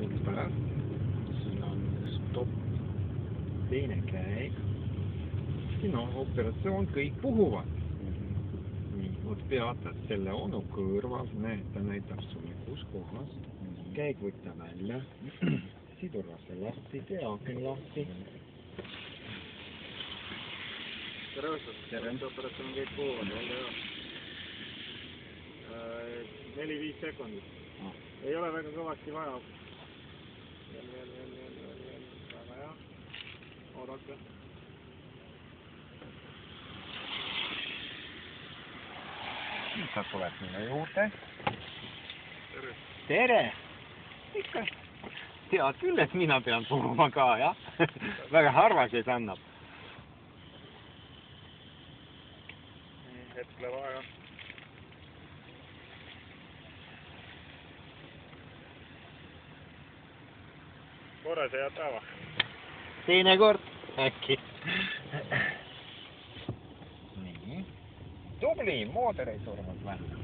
ootad pärast. Siin on stopp. Teine käib. Siin on operatsioon, kõik puhuvad. Nii, oot peatad selle onu kõrval, näed, ta näitab sulle kus kohas. Käig võtta välja. Sidurvase lahti, tee aaken lahti. Tere õhtust. Tere. Operatsioon kõik puhuvad, olge hea. 4-5 sekundit. Ei ole väga kõvasti vaja. Veel. Väga hea. Oodake. Nüüd sa tuled mille juurde. Tere. Tere! Ikka. Tead küll, et mina pean puhuma ka, jah? Väga harva kes annab. Hetk läheb aega. Korras ja head päeva. Teine kord äkki. Nii. Tubli, mootor ei surnud välja.